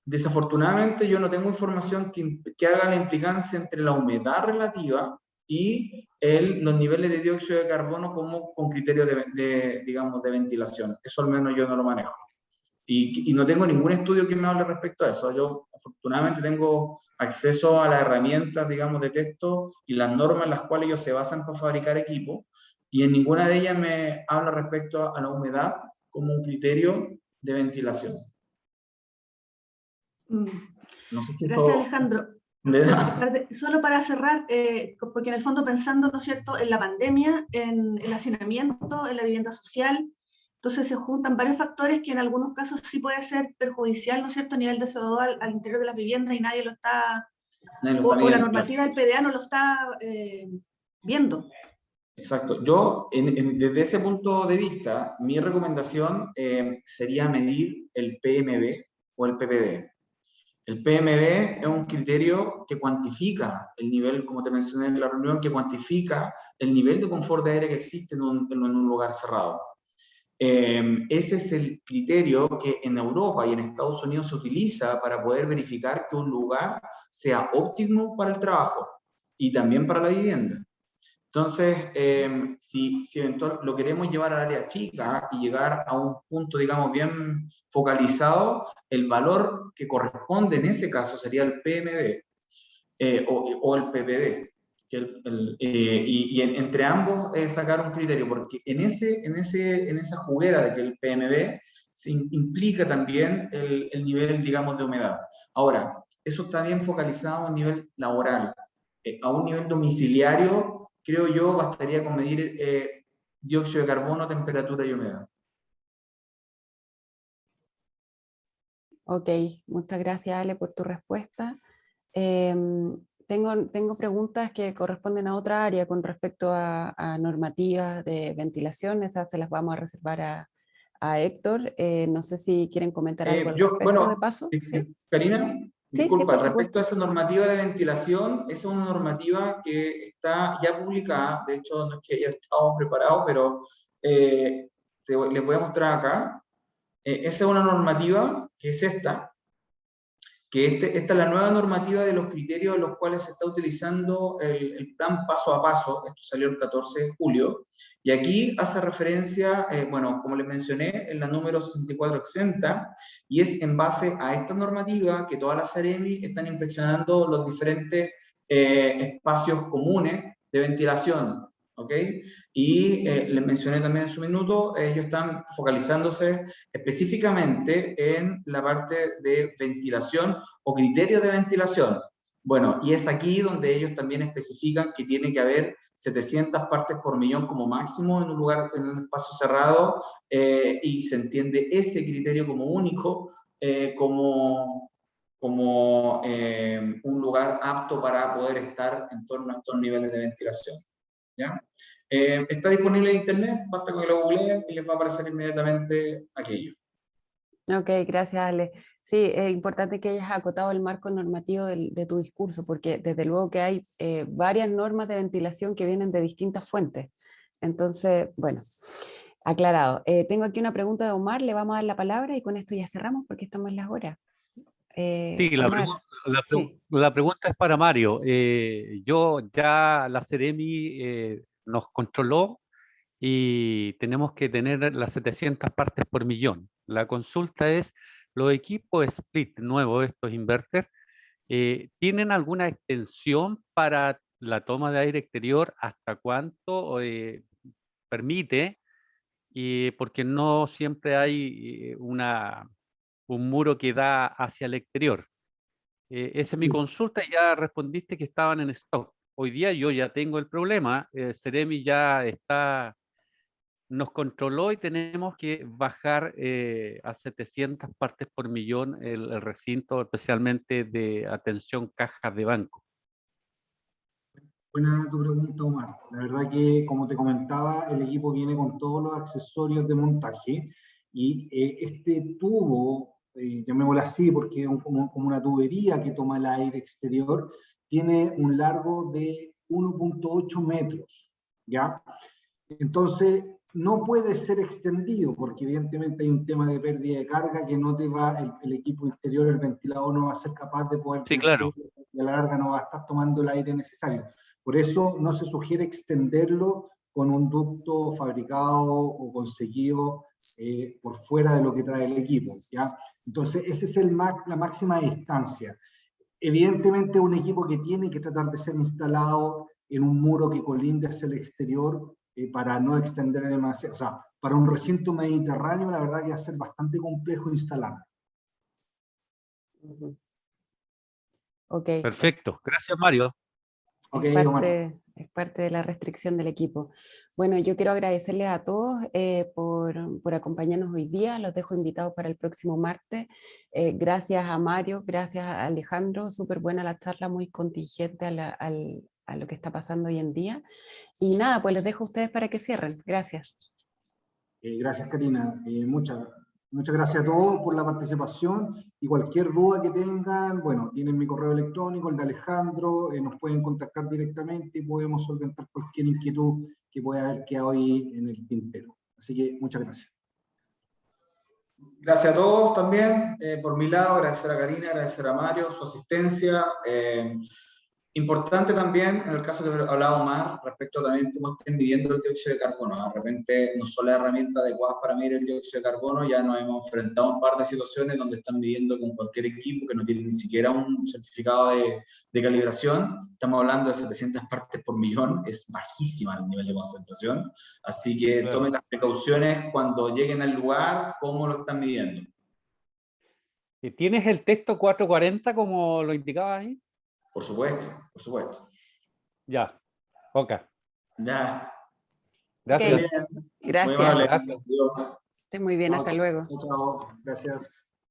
C: Desafortunadamente yo no tengo información que haga la implicancia entre la humedad relativa y los niveles de dióxido de carbono como con criterios digamos, de ventilación. Eso al menos yo no lo manejo. Y no tengo ningún estudio que me hable respecto a eso. Yo afortunadamente tengo acceso a las herramientas, digamos, de texto y las normas en las cuales ellos se basan para fabricar equipos, y en ninguna de ellas me habla respecto a la humedad como un criterio de ventilación. No sé si
D: Gracias,
C: eso
D: Alejandro.
C: le da.
D: Solo para cerrar, porque en el fondo pensando, ¿no es cierto?, en la pandemia, en el hacinamiento, en la vivienda social, entonces se juntan varios factores que en algunos casos sí puede ser perjudicial, ¿no es cierto?, a nivel de CO2 al interior de las viviendas y nadie lo está, o la normativa del PDA no lo está viendo.
C: Exacto. Yo, desde ese punto de vista, mi recomendación sería medir el PMB o el PPD. El PMB es un criterio que cuantifica el nivel, como te mencioné en la reunión, que cuantifica el nivel de confort de aire que existe en un lugar cerrado. Ese es el criterio que en Europa y en Estados Unidos se utiliza para poder verificar que un lugar sea óptimo para el trabajo y también para la vivienda. Entonces, si eventualmente lo queremos llevar al área chica y llegar a un punto, digamos, bien focalizado, el valor que corresponde en ese caso sería el PMB o el PPD. Entre ambos sacar un criterio, porque en esa juguera de que el PMB se implica también el nivel, digamos, de humedad. Ahora, eso está bien focalizado a un nivel laboral. A un nivel domiciliario, creo yo, bastaría con medir dióxido de carbono, temperatura y humedad.
A: Ok, muchas gracias, Ale, por tu respuesta. Tengo preguntas que corresponden a otra área con respecto a normativas de ventilación. Esas se las vamos a reservar a Héctor. No sé si quieren comentar algo al respecto de paso. ¿Sí?
C: Karina, disculpa,
A: sí,
C: respecto a esa normativa de ventilación, esa es una normativa que está ya publicada. De hecho, no es que haya estado preparado, pero les voy a mostrar acá. Esa es una normativa que es esta, esta es la nueva normativa de los criterios en los cuales se está utilizando el plan paso a paso. Esto salió el 14 de julio, y aquí hace referencia, bueno, como les mencioné, en la número 6460, y es en base a esta normativa que todas las Seremi están inspeccionando los diferentes espacios comunes de ventilación, ¿ok? Y les mencioné también en su minuto, ellos están focalizándose específicamente en la parte de ventilación o criterios de ventilación. Bueno, y es aquí donde ellos también especifican que tiene que haber 700 partes por millón como máximo en un lugar, en un espacio cerrado, y se entiende ese criterio como único, como un lugar apto para poder estar en torno a estos niveles de ventilación. ¿Ya? Está disponible en internet, basta con que lo googleen y les va a aparecer inmediatamente aquello.
A: Ok, gracias, Ale. Sí, es importante que hayas acotado el marco normativo de tu discurso, porque desde luego que hay varias normas de ventilación que vienen de distintas fuentes. Entonces, bueno, aclarado. Tengo aquí una pregunta de Omar, le vamos a dar la palabra y con esto ya cerramos porque estamos en las horas.
E: Sí,
A: Omar,
E: la pregunta es para Mario. Yo ya la Seremi nos controló y tenemos que tener las 700 partes por millón. La consulta es, los equipos split nuevos, estos inverters, ¿tienen alguna extensión para la toma de aire exterior? ¿Hasta cuánto permite? Porque no siempre hay un muro que da hacia el exterior. Esa es mi consulta y ya respondiste que estaban en stock. hoy día yo ya tengo el problema, Ceremi ya nos controló y tenemos que bajar a 700 partes por millón el recinto, especialmente de atención cajas de banco.
B: Buena tu pregunta, Omar. La verdad que, como te comentaba, el equipo viene con todos los accesorios de montaje y este tubo, llamémoslo así, porque es como una tubería que toma el aire exterior, tiene un largo de 1.8 metros, ¿ya? Entonces, no puede ser extendido, porque evidentemente hay un tema de pérdida de carga que no te va, el equipo interior, el ventilador no va a ser capaz de poder,
E: Sí, claro.
B: y a la larga no va a estar tomando el aire necesario. Por eso no se sugiere extenderlo con un ducto fabricado o conseguido por fuera de lo que trae el equipo, ¿ya? Entonces, esa es la máxima distancia. Evidentemente, un equipo que tiene que tratar de ser instalado en un muro que colinde hacia el exterior para no extender demasiado. O sea, para un recinto mediterráneo, la verdad que va a ser bastante complejo instalar.
A: Ok.
E: Perfecto. Gracias, Mario.
B: Ok,
A: Es parte de la restricción del equipo. Bueno, yo quiero agradecerles a todos por acompañarnos hoy día. Los dejo invitados para el próximo martes. Gracias a Mario, gracias a Alejandro. Súper buena la charla, muy contingente a lo que está pasando hoy en día. Y nada, pues les dejo a ustedes para que cierren. Gracias.
B: Gracias, Karina. Muchas gracias a todos por la participación y cualquier duda que tengan, bueno, tienen mi correo electrónico, el de Alejandro, nos pueden contactar directamente y podemos solventar cualquier inquietud que pueda haber quedado ahí en el tintero. Así que muchas gracias.
C: Gracias a todos también, por mi lado, agradecer a Karina, agradecer a Mario, su asistencia. Importante también, en el caso que hablaba Omar, respecto también cómo estén midiendo el dióxido de carbono. De repente no son las herramientas adecuadas para medir el dióxido de carbono, ya nos hemos enfrentado a un par de situaciones donde están midiendo con cualquier equipo que no tiene ni siquiera un certificado de calibración. Estamos hablando de 700 partes por millón, es bajísima el nivel de concentración, así que
E: Claro.
C: tomen las precauciones cuando lleguen al lugar, cómo lo están midiendo.
E: ¿Tienes el texto 440 como lo indicaba ahí?
C: Por supuesto, por supuesto.
E: Ya, ok.
C: Ya.
E: Gracias.
A: Okay.
C: Muy bien.
A: Gracias.
C: Muy amable.
E: Gracias.
C: Adiós.
A: Estén muy bien, hasta luego.
B: Chao, gracias.